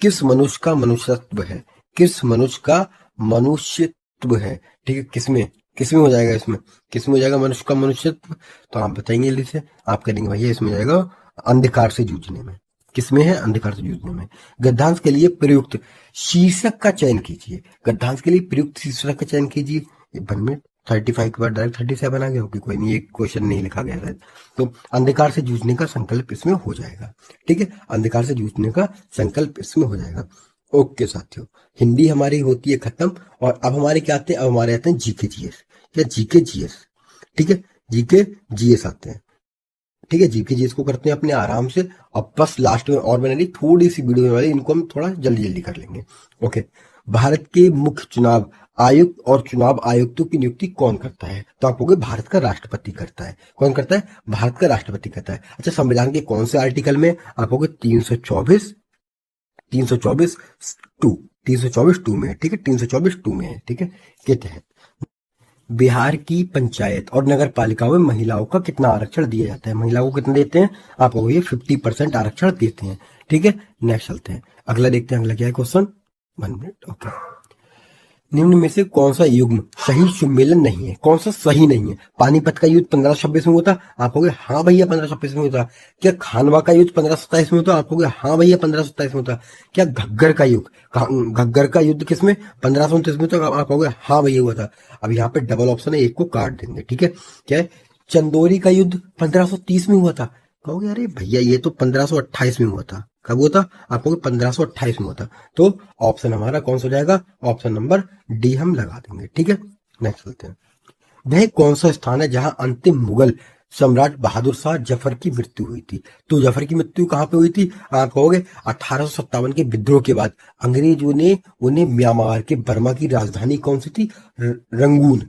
किस मनुष्य का मनुष्यत्व है, किस मनुष्य का मनुष्यत्व है, ठीक है। किसमें किसमें हो जाएगा, इसमें किसमें हो जाएगा मनुष्य का मनुष्यत्व, तो आप बताएंगे जल्दी से, आप करेंगे भैया इसमें जाएगा अंधकार से जूझने में, किसमें है, अंधकार से जूझने में। गद्यांश के लिए प्रयुक्त शीर्षक का चयन कीजिए, गद्यांश के लिए प्रयुक्त शीर्षक का चयन कीजिए। 1 मिनट 35 के बाद डायरेक्ट 37 आ गया, ओके कोई नहीं, एक क्वेश्चन नहीं लिखा गया शायद। तो अंधकार से जूझने का संकल्प इसमें हो जाएगा, ठीक है। अंधकार से जूझने का संकल्प इसमें हो जाएगा। ओके साथियों, हिंदी हमारी होती है खत्म, और अब हमारे क्या आते हैं, अब हमारे आते हैं जीके जीएस, या जीके जीएस, ठीक है। जीके जीएस आते हैं, ठीक है। जीके जीएस को करते हैं अपने आराम से। अब बस लास्ट में और मैंने थोड़ी सी वीडियो वाली, इनको हम थोड़ा जल्दी जल्दी कर लेंगे, ओके। भारत के मुख्य चुनाव आयुक्त और चुनाव आयुक्तों की नियुक्ति कौन करता है, तो आप कहोगे भारत का राष्ट्रपति करता है। कौन करता है, भारत का राष्ट्रपति करता है। अच्छा, संविधान के कौन से आर्टिकल में, आप कहोगे 324 324 में, ठीक है, 324 में है, ठीक है। के तहत बिहार की पंचायत और नगर पालिकाओं में महिलाओं का कितना आरक्षण दिया जाता है, महिलाओं को कितना देते हैं, आप कहोगे 50% आरक्षण देते हैं, ठीक है। नेक्स्ट चलते हैं, अगला देखते हैं, अगला क्या है क्वेश्चन, 1 मिनट, ओके। निम्न में से कौन सा युग्म सही सम्मेलन नहीं है, कौन सा सही नहीं है। पानीपत का युद्ध 1526 में होता, आप कहोगे हाँ भैया 1526 में होता। क्या खानवा का युद्ध 1527 में होता, आप कहोगे हाँ भैया 1527 में होता। क्या घग्गर का युद्ध, घग्गर का युद्ध किसमें, 1529 में, तो आप कहोगे हाँ भैया हुआ था। अब यहाँ पे डबल ऑप्शन है, एक को काट देंगे, ठीक है। क्या है, चंदोरी का युद्ध 1530 में हुआ था, कहोगे अरे भैया ये तो 1528 में हुआ था। कब हुआ था, आप कहोगे 1528 में हुआ था। तो ऑप्शन हमारा कौन सा हो जाएगा, ऑप्शन नंबर डी हम लगा देंगे, ठीक है। नेक्स्ट चलते हैं, वह कौन सा स्थान है जहां अंतिम मुगल सम्राट बहादुर शाह जफर की मृत्यु हुई थी, तो जफर की मृत्यु कहां पे हुई थी, आप कहोगे 1857 के विद्रोह के बाद अंग्रेजों ने उन्हें म्यांमार के बर्मा की राजधानी कौन सी थी, रंगून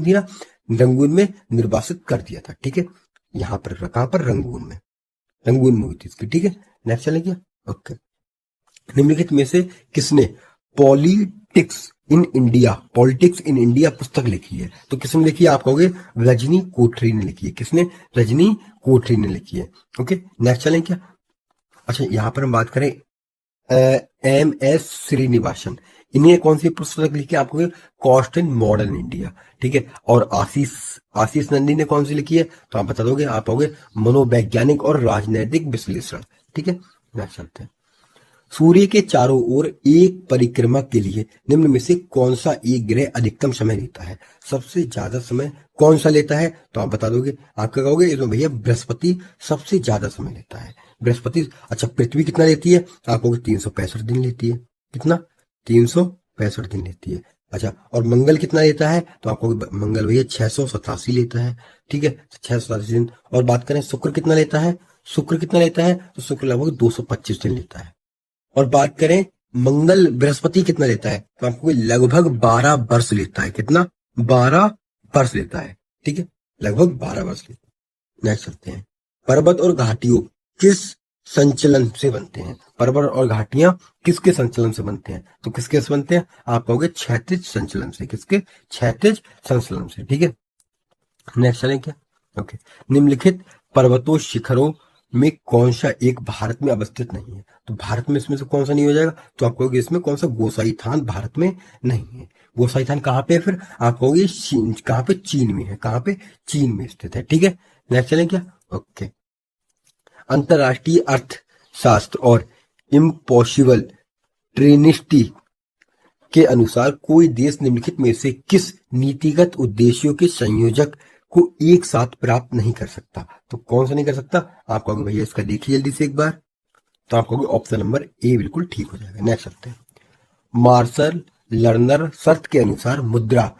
थी ना, रंगून में निर्वासित कर दिया था, ठीक है। यहाँ पर कहां पर, रंगून में हुई थी इसकी, ठीक है। नेक्स्ट चलेंगे, ओके। निम्नलिखित में से किसने पॉलिटिक्स इन इंडिया पुस्तक लिखी है, तो किसने लिखी है, आप कहोगे रजनी कोठरी ने लिखी है। किसने, रजनी कोठरी ने लिखी है, ओके। नेक्स्ट चलें क्या, अच्छा यहाँ पर हम बात करें MS श्रीनिवासन, इन्हें कौन सी पुस्तक लिखी है, आपको कॉस्ट इन मॉडर्न इंडिया, ठीक है। और आशीष नंदी ने कौन सी लिखी है, तो आप बता दोगे, आप कहोगे मनोवैज्ञानिक और राजनैतिक विश्लेषण, ठीक है। नेक्स्ट चलते हैं, सूर्य के चारों ओर एक परिक्रमा के लिए निम्न में से कौन सा एक ग्रह अधिकतम समय लेता है, सबसे ज्यादा समय कौन सा लेता है, तो आप बता दोगे, आप क्या कहोगे, इसमें भैया बृहस्पति सबसे ज्यादा समय लेता है, बृहस्पति। अच्छा, पृथ्वी कितना लेती है, आप कहोगे 365 दिन लेती है, कितना, 365 दिन लेती है। अच्छा, और मंगल कितना लेता है, तो आप कहोगे मंगल भैया 687 लेता है, ठीक है, 687 दिन। और बात करें शुक्र कितना लेता है, तो शुक्र लगभग 225 दिन लेता है। और बात करें मंगल बृहस्पति कितना लेता है, तो आपको लगभग 12 वर्ष लेता है। कितना? 12 वर्ष लेता है। ठीक है, लगभग 12 वर्ष लेता है। नेक्स्ट चलते हैं। पर्वत और घाटियों किस संचलन से बनते हैं? पर्वत और घाटियां किसके संचलन से बनते हैं? तो किसके से बनते हैं? आप कहोगे क्षैतिज संचलन से। किसके? क्षैतिज संचलन से। ठीक है, नेक्स्ट चलें क्या? ओके। निम्नलिखित पर्वतों शिखरों में कौन सा एक भारत में अवस्थित नहीं है? तो भारत में इसमें से कौन सा नहीं हो जाएगा? तो आप कहोगे इसमें कौन सा? गोसाई थान भारत में नहीं है। गोसाई थान कहाँ पे है फिर? आप कहोगे कहाँ पे? चीन में है। कहाँ पे? चीन में स्थित है। ठीक है, नेक्स्ट चलें क्या? ओके। अंतरराष्ट्रीय अर्थशास्त्र और इम्पॉसिबल ट्रिनिटी के अनुसार कोई देश निम्नलिखित में से किस नीतिगत उद्देश्यों के संयोजक को एक साथ प्राप्त नहीं कर सकता? तो कौन सा नहीं कर सकता? आप कहोगे भैया इसका देखिए जल्दी से एक बार, तो आप कहोगे ऑप्शन नंबर ए बिल्कुल ठीक हो जाएगा। नेक्स्ट चलते हैं। मार्शल लर्नर शर्त के अनुसार मुद्रा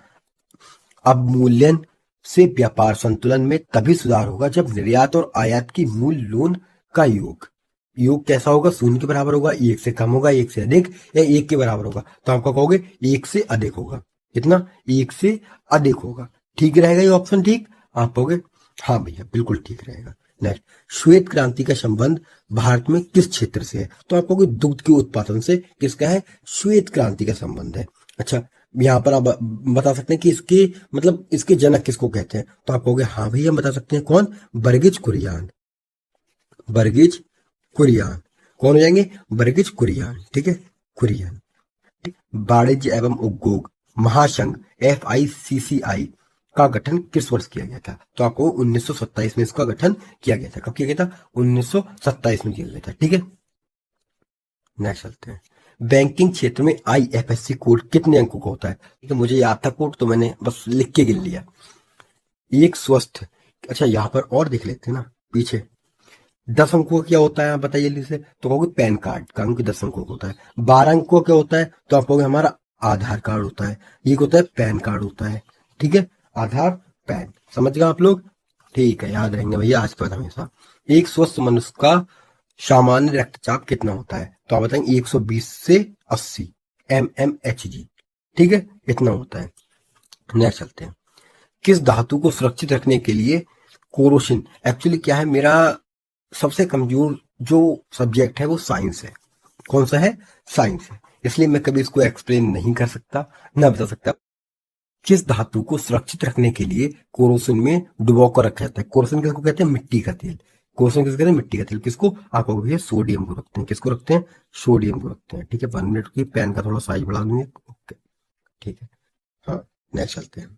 अवमूल्यन से व्यापार संतुलन में तभी सुधार होगा जब निर्यात और आयात की मूल लोन का योग कैसा होगा? शून्य के बराबर होगा, एक से कम होगा, एक से अधिक, या एक के बराबर होगा। तो आपका कहोगे एक से अधिक होगा। कितना? एक से अधिक होगा। ठीक रहेगा ये ऑप्शन? ठीक, आप कहोगे हाँ भैया बिल्कुल ठीक रहेगा। नेक्स्ट, श्वेत क्रांति का संबंध भारत में किस क्षेत्र से है? तो आप कहोगे दुग्ध के उत्पादन से किसका है? श्वेत क्रांति का संबंध है। अच्छा, यहाँ पर आप बता सकते हैं कि इसके मतलब इसके जनक किसको कहते हैं? तो आप कहोगे हाँ भैया बता सकते हैं। कौन? बर्गिज कुरियन। बर्गिज कुरियन। कौन हो जाएंगे? बर्गिज कुरियन। ठीक है, कुरियन। वाणिज्य एवं उद्योग महासंघ FICCI का गठन किस वर्ष किया गया था? तो आपको 1927 में इसका गठन किया गया था। कब किया गया था? 1927 में किया गया था। ठीक है, नेक्स्ट चलते हैं। बैंकिंग क्षेत्र में IFSC कोड कितने अंकों का होता है? ठीक है, मुझे याद था कोड तो मैंने बस लिख के गिन लिया। एक स्वस्थ, अच्छा यहाँ पर और देख लेते हैं ना पीछे। 10 अंकों का क्या होता है आप बताइए जल्दी से? तो कहोगे पैन कार्ड का अंक 10 अंकों का होता है। 12 अंकों का क्या होता है? तो आप कहोगे हमारा आधार कार्ड होता है। ये होता है पैन कार्ड होता है। ठीक है, आधार पैन। समझ गए आप लोग? ठीक है, याद रहेंगे भैया आज पर हमेशा। एक स्वस्थ मनुष्य का सामान्य रक्तचाप कितना होता है? तो आप बताएंगे 120 से 80 mmHg। ठीक है, इतना होता है। नेक्स्ट चलते हैं। किस धातु को सुरक्षित रखने के लिए कोरोसिन, एक्चुअली क्या है मेरा सबसे कमजोर जो सब्जेक्ट है वो साइंस है। कौन सा है? साइंस है, इसलिए मैं कभी इसको एक्सप्लेन नहीं कर सकता, ना बता सकता। किस धातु को सुरक्षित रखने के लिए कोरोसिन में डुबो कर रखा जाता है? कोरोसिन किसको कहते हैं? मिट्टी का तेल। कोरोसिन किसको कहते हैं? मिट्टी का तेल। किसको? आप कहोगे सोडियम को रखते हैं। किसको रखते हैं? सोडियम को रखते हैं। ठीक है, 1 मिनट की पेन का थोड़ा साइज बढ़ा दूंगे। ओके, ठीक है, हाँ नेक्स्ट चलते हैं।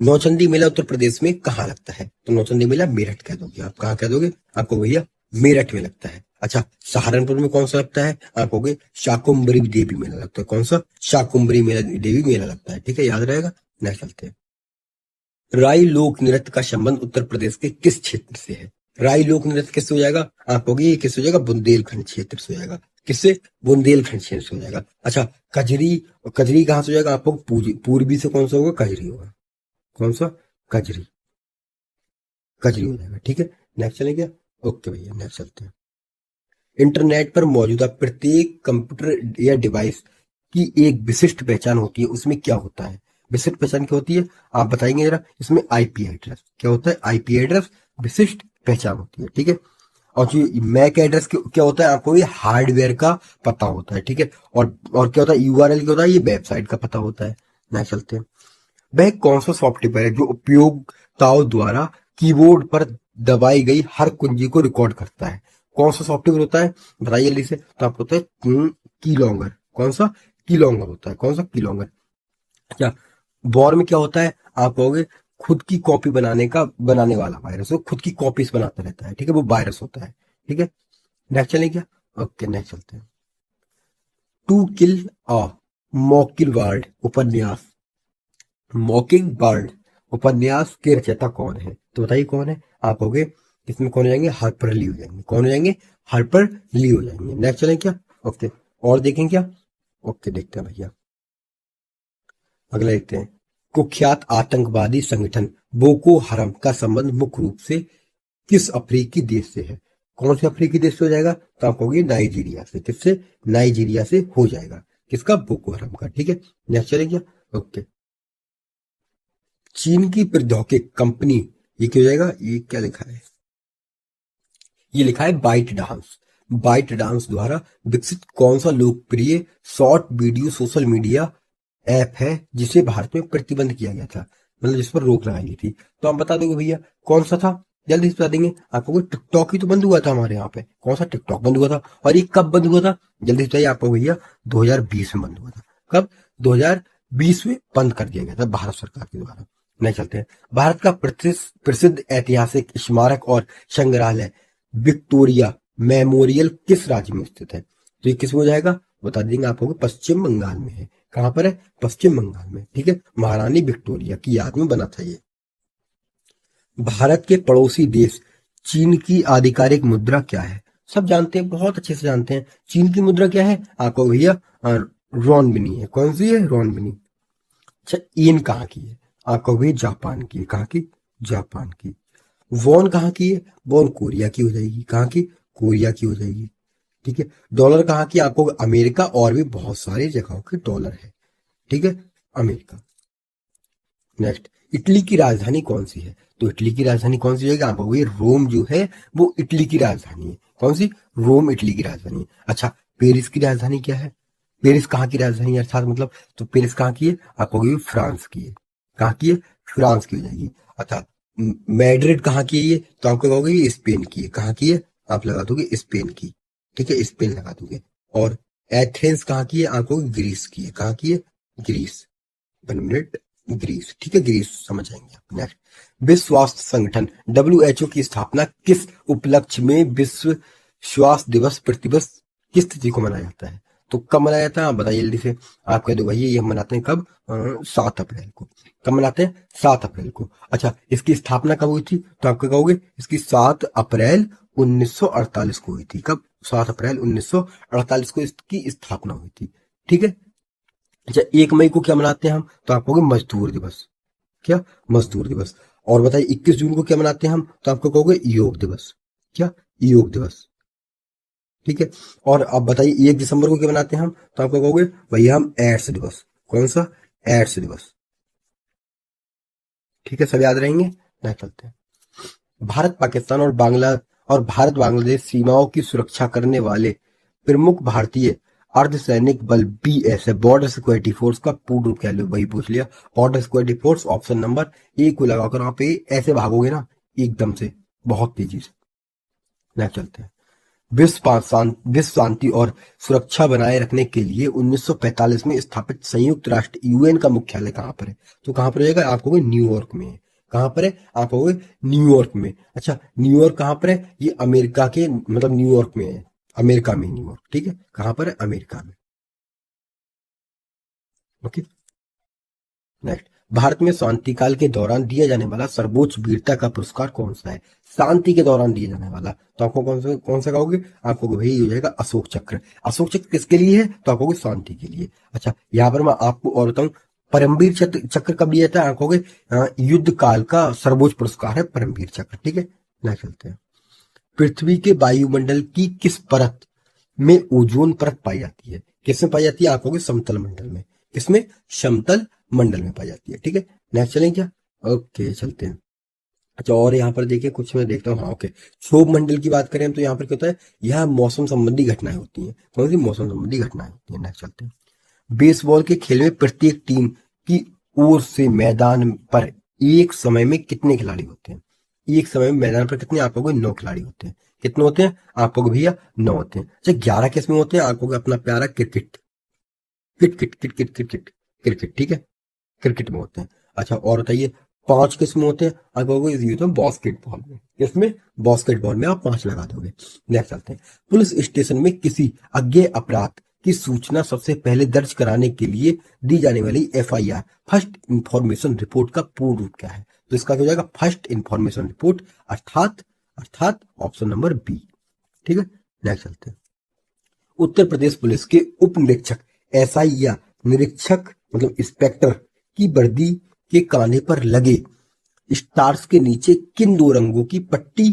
नौचंदी मेला उत्तर प्रदेश में कहाँ लगता है? तो नौचंदी मेला मेरठ कह दोगे आप। कहाँ कह दोगे? आपको भैया मेरठ में लगता है। अच्छा, सहारनपुर में कौन सा लगता है? आप कहोगे शाकुंभरी देवी मेला लगता है। कौन सा? शाकुंभरी मेला देवी मेला लगता है। ठीक है, याद रहेगा। नेक्स्ट चलते हैं। राई लोक नृत्य का संबंध उत्तर प्रदेश के किस क्षेत्र से है? राई लोक नृत्य किससे हो जाएगा? आप कहोगे ये किससे हो जाएगा? बुंदेलखंड क्षेत्र से हो जाएगा। किससे? बुंदेलखंड क्षेत्र से हो जाएगा। अच्छा, कजरी, कजरी कहाँ से हो जाएगा? आपको पूर्वी से कौन सा होगा? कजरी होगा। कौन सा? कजरी। कजरी हो जाएगा। ठीक है, नेक्स्ट चलें क्या? ओके भैया, नेक्स्ट चलते हैं। इंटरनेट पर मौजूदा प्रत्येक कंप्यूटर या डिवाइस की एक विशिष्ट पहचान होती है, उसमें क्या होता है? विशिष्ट पहचान क्या होती है आप बताएंगे जरा? इसमें आईपी एड्रेस। क्या होता है? आईपी एड्रेस विशिष्ट पहचान होती है। ठीक है, और जो मैक एड्रेस क्या होता है? आपको ये हार्डवेयर का पता होता है। ठीक है, और क्या होता है? यूआरएल क्या होता है? ये वेबसाइट का पता होता है। नेक्स्ट चलते हैं। वह कौन सा सॉफ्टवेयर है जो उपयोगताओं द्वारा कीबोर्ड पर दबाई गई हर कुंजी को रिकॉर्ड करता है? कौन सा सॉफ्टवेयर होता है बताइए जल्दी से? तो आपको होता है कीलॉन्गर। कौन सा? कीलॉन्गर होता है। कौन सा? कीलॉन्गर। क्या वॉर में क्या होता है? आप कहोगे खुद की कॉपी बनाने वाला वायरस, वो खुद की कॉपीज बनाता रहता है। ठीक है, वो वायरस होता है। ठीक है, नेक्स्ट चलें क्या? ओके, नेक्स्ट चलते हैं। टू किल अ मॉकिंग बर्ड उपन्यास, मॉकिंग बर्ड उपन्यास के रचयिता कौन है? तो बताइए कौन है? आप कहोगे इसमें कौन हो जाएंगे? हार्पर ली हो जाएंगे। कौन हो जाएंगे? हार्पर ली हो जाएंगे। नेक्स्ट चलें क्या? ओके, और देखें क्या? ओके, देखते हैं भैया, अगला देखते हैं। कुख्यात आतंकवादी संगठन बोको हरम का संबंध मुख्य रूप से किस अफ्रीकी देश से है? कौन से अफ्रीकी देश से हो जाएगा? तो आप कहोगे नाइजीरिया से। किससे? नाइजीरिया से हो जाएगा। किसका? बोको हराम का। ठीक है, नेक्स्ट चलेगा। ओके, चीन की प्रौद्योगिकी कंपनी, ये क्या हो जाएगा? ये क्या लिखा है? ये लिखा है बाइट डांस। बाइट डांस द्वारा विकसित कौन सा लोकप्रिय short video social media app है जिसे भारत में प्रतिबंध किया गया था, मतलब जिस पर रोक लगाई गई थी? तो आप बता दोगे भैया कौन सा था? जल्दी से बता देंगे। आपको टिकटॉक ही तो बंद हुआ था हमारे यहाँ पे। कौन सा टिकटॉक बंद हुआ था? और ये कब बंद हुआ था? जल्दी से बताइए आपको भैया। 2020 में बंद हुआ था। कब? 2020 में बंद कर दिया गया था भारत सरकार के द्वारा। नहीं चलते हैं। भारत का प्रसिद्ध ऐतिहासिक स्मारक और संग्रहालय विक्टोरिया मेमोरियल किस राज्य में स्थित है? तो ये किस में हो जाएगा? बता देंगे आपको। पश्चिम बंगाल में है। कहां पर है? पश्चिम बंगाल में। ठीक है, महारानी विक्टोरिया की याद में बना था ये। भारत के पड़ोसी देश चीन की आधिकारिक मुद्रा क्या है? सब जानते हैं, बहुत अच्छे से जानते हैं। चीन की मुद्रा क्या है आपको भैया? रोनबिनी है। कौन सी है? रोनबिनी। अच्छा, येन कहाँ की है? आपको भैया जापान की है। कहाँ की? जापान की। वॉन कहाँ की है? वॉन कोरिया की हो जाएगी। कहाँ की? कोरिया की हो जाएगी। ठीक है, डॉलर कहाँ की? आपको अमेरिका और भी बहुत सारी जगहों के डॉलर है। ठीक है, अमेरिका। नेक्स्ट, इटली की राजधानी कौन सी है? तो इटली की राजधानी कौन सी होगी? आप कहोगे रोम जो है वो इटली की राजधानी है। कौन सी? रोम इटली की राजधानी है। अच्छा, पेरिस की राजधानी क्या है? पेरिस कहाँ की राजधानी है? अर्थात मतलब, तो पेरिस कहाँ की है? आप कहोगे फ्रांस की है। कहाँ की है? फ्रांस की हो जाएगी। अच्छा, मैड्रिड कहाँ की है ये? तो आप कहोगे ये स्पेन की है। कहाँ की है? आप लगा दोगे स्पेन की। ठीक है, स्पेन लगा दोगे। और एथेंस कहाँ की है? आप कहोगे ग्रीस की है। कहाँ की है? ग्रीस। 1 मिनट। ग्रीस। ठीक है, ग्रीस समझ आएंगे आप। नेक्स्ट, विश्व स्वास्थ्य संगठन WHO की स्थापना किस उपलक्ष्य में विश्व स्वास्थ्य दिवस प्रतिवर्ष किस तिथि को मनाया जाता है? तो कब मनाया जाता है आप बताइए जल्दी से। आप कह दो भैया ये हम मनाते हैं कब? 7 अप्रैल को। कब मनाते हैं? 7 अप्रैल को। अच्छा, इसकी स्थापना कब हुई थी? तो आप क्या कहोगे? इसकी 7 अप्रैल 1948 को हुई थी। कब? 7 अप्रैल 1948 को इसकी स्थापना हुई थी। ठीक है। अच्छा, 1 मई को क्या मनाते हैं हम? तो आप कहोगे मजदूर दिवस। क्या? मजदूर दिवस। और बताइए 21 जून को क्या मनाते हैं हम? तो आपको कहोगे योग दिवस। क्या? योग दिवस। ठीक है। और अब बताइए 1 दिसंबर को क्या मनाते हैं हम? तो आपको कहोगे भैया हम एड्स दिवस। कौन सा? एड्स दिवस। ठीक है, सब याद रहेंगे। नहीं चलते हैं। भारत पाकिस्तान और भारत बांग्लादेश सीमाओं की सुरक्षा करने वाले प्रमुख भारतीय अर्धसैनिक बल BSF बॉर्डर सिक्योरिटी फोर्स का पूर्ण रूप क्या? लो वही पूछ लिया। Border security force. Option number A को लगाकर आप ऐसे भागोगे ना एकदम से, बहुत तेजी से। ना चलते हैं। विश्व शांति और सुरक्षा बनाए रखने के लिए 1945 में स्थापित संयुक्त राष्ट्र UN का मुख्यालय कहाँ पर है? तो कहाँ पर रहेगा? आप कहोगे न्यूयॉर्क में है। कहाँ पर है? आप कहोगे न्यूयॉर्क में। अच्छा, न्यूयॉर्क कहाँ पर है? ये अमेरिका के, मतलब न्यूयॉर्क में है। अमेरिका में न्यूयॉर्क। ठीक है, कहाँ पर है? अमेरिका में। ओके, नेक्स्ट, भारत में शांति काल के दौरान दिया जाने वाला सर्वोच्च वीरता का पुरस्कार कौन सा है? शांति के दौरान दिया जाने वाला, तो आपको कौन सा कहोगे? आपको भाई हो जाएगा अशोक चक्र। अशोक चक्र किसके लिए है? तो आप कहोगे शांति के लिए। अच्छा, यहाँ पर मैं आपको और बताऊं, परमवीर चक्र कब दिया जाता है? आप कहोगे युद्ध काल का सर्वोच्च पुरस्कार है परमवीर चक्र। ठीक है, ना चलते हैं। पृथ्वी के वायुमंडल की किस परत में ओजोन परत पाई जाती है? किसमें पाई जाती है? आप कहोगे समतल मंडल में। किसमें? समतल मंडल में पाई जाती है। ठीक है, नेक्स्ट चलें क्या? ओके, चलते हैं। अच्छा, और यहाँ पर देखिए कुछ मैं देखता हूँ। हाँ, ओके, क्षोभ मंडल की बात करें तो यहाँ पर क्या होता है? यह मौसम संबंधी घटनाएं होती हैं। कौन सी? मौसम संबंधी घटनाएं होती हैं। नेक्स्ट चलते हैं। बेसबॉल के खेल में प्रत्येक टीम की ओर से मैदान पर एक समय में कितने खिलाड़ी होते हैं? एक समय में मैदान पर कितने? आप कहोगे 9 खिलाड़ी होते हैं। कितने होते हैं? आप कहोगे भैया 9 होते हैं। अच्छा, 11 किस में होते हैं? आप कहोगे अपना प्यारा cricket. Cricket cricket cricket cricket. ठीक है, क्रिकेट में होते हैं। अच्छा, और बताइए 5 किस में होते हैं? आप कहोगे ये तो बास्केटबॉल में। किसमें? बास्केटबॉल में आप 5 लगा दोगे। नेक्स्ट चलते हैं। पुलिस स्टेशन में किसी अज्ञेय अपराध की सूचना सबसे पहले दर्ज कराने के लिए दी जाने वाली FIR फर्स्ट इंफॉर्मेशन रिपोर्ट का पूर्ण रूप क्या है? तो इसका क्या हो जाएगा? फर्स्ट इंफॉर्मेशन रिपोर्ट, अर्थात अर्थात ऑप्शन नंबर बी। ठीक है, नेक्स्ट चलते हैं। उत्तर प्रदेश पुलिस के उप निरीक्षक SI या निरीक्षक मतलब इंस्पेक्टर की वर्दी के काने पर लगे स्टार्स के नीचे किन 2 रंगों की पट्टी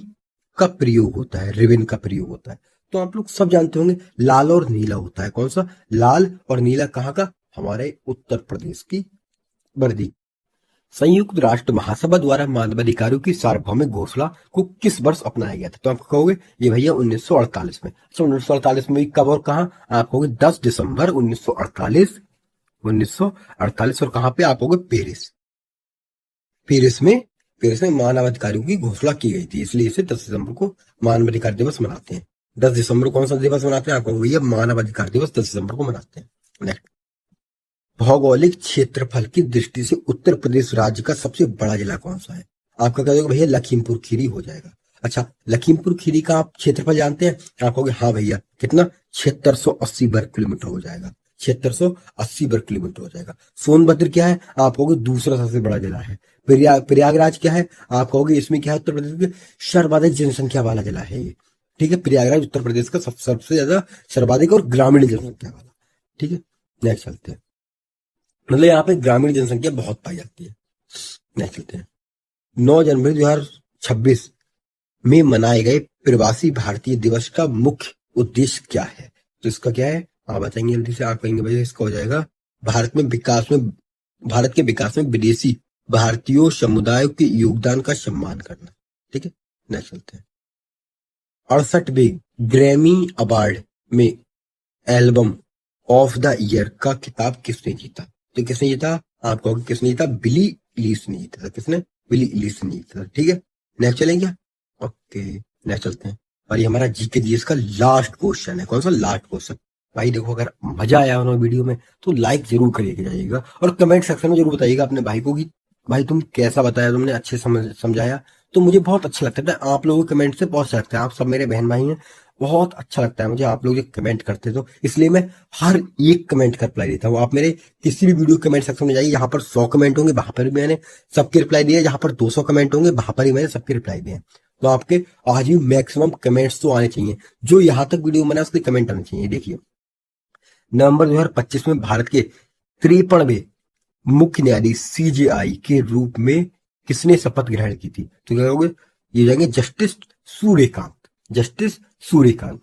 का प्रयोग होता है, रिबन का प्रयोग होता है। तो आप लोग सब जानते होंगे लाल और नीला होता है। कौन सा? लाल और नीला। कहाँ का? हमारे उत्तर प्रदेश की वर्दी। संयुक्त राष्ट्र महासभा द्वारा मानवाधिकारों की सार्वभौमिक घोषणा को किस वर्ष अपनाया गया था? तो आप कहोगे ये भैया 1948 में। अच्छा, 1948 में कब और कहा? आप कहोगे 10 दिसंबर 1948। 1948 और कहां पे? आप कहोगे पेरिस। पेरिस में मानवाधिकारों की घोषणा की गई थी, इसलिए इसे 10 दिसंबर को मानवाधिकार दिवस मनाते हैं। 10 दिसंबर कौन सा दिवस मनाते हैं? आप कहोगे भैया मानवाधिकार दिवस 10 दिसंबर को मनाते हैं। नेक्स्ट, भौगोलिक क्षेत्रफल की दृष्टि से उत्तर प्रदेश राज्य का सबसे बड़ा जिला कौन सा है? आपका क्या होगा भैया? लखीमपुर खीरी हो जाएगा। अच्छा, लखीमपुर खीरी का आप क्षेत्रफल जानते हैं? आप कहोगे हाँ भैया। कितना? 7680 वर्ग किलोमीटर हो जाएगा। 7680 वर्ग किलोमीटर हो जाएगा। सोनभद्र क्या है? आप कहोगे दूसरा सबसे बड़ा जिला है। प्रयागराज क्या है? आप कहोगे इसमें क्या है? उत्तर प्रदेश के सर्वाधिक जनसंख्या वाला जिला है ये। ठीक है, प्रयागराज उत्तर प्रदेश का सबसे ज्यादा सर्वाधिक और ग्रामीण जनसंख्या वाला। ठीक है, नेक्स्ट चलते हैं। मतलब यहाँ पे ग्रामीण जनसंख्या बहुत पाई जाती है। नेक्स्ट चलते हैं। 9 जनवरी 2026 में मनाए गए प्रवासी भारतीय दिवस का मुख्य उद्देश्य क्या है? तो इसका क्या है आप बताएंगे जल्दी से। आप कहेंगे भैया इसका हो जाएगा भारत के विकास में विदेशी भारतीयों समुदायों के योगदान का सम्मान करना। ठीक है, नेक्स्ट चलते हैं। 68वें ग्रैमी अवार्ड में एल्बम ऑफ द ईयर का खिताब किसने जीता? तो किसने जीता? आप कहोगे किसने जीता? बिली इलिश ने जीता था। किसने? बिली इलिश ने जीता था। ठीक है, नेक्स्ट चलेंगे। ओके, नेक्स्ट चलते हैं। और ये हमारा जीके जीएस का लास्ट क्वेश्चन है। कौन सा? Last question. भाई देखो, अगर मजा आया हो वीडियो में तो लाइक जरूर करिएगा जाइएगा, और कमेंट सेक्शन में जरूर बताइएगा अपने भाई को कि भाई तुम कैसा बताया, तुमने अच्छे समझाया। तो मुझे बहुत अच्छा लगता है, आप लोगों के कमेंट से बहुत अच्छा लगता है। आप सब मेरे बहन भाई हैं, बहुत अच्छा लगता है मुझे आप लोग कमेंट करते, तो इसलिए मैं हर एक कमेंट का रिप्लाई देता हूँ। आप मेरे किसी भी वीडियो कमेंट सेक्शन में जाइए, यहाँ पर 100 कमेंट होंगे, वहां पर भी मैंने सबके रिप्लाई दिए। जहां पर 200 कमेंट होंगे वहां पर ही मैंने सबके रिप्लाई दिए। तो आपके आज भी मैक्सिमम कमेंट्स तो आने चाहिए। जो यहाँ तक वीडियो बना उसके कमेंट आने चाहिए। देखिए, नवंबर 2025 में भारत के 53वें मुख्य न्यायाधीश सीजेआई के रूप में किसने शपथ ग्रहण की थी? तो क्या कहोगे? ये जाएंगे जस्टिस सूर्यकांत। जस्टिस सूर्यकांत।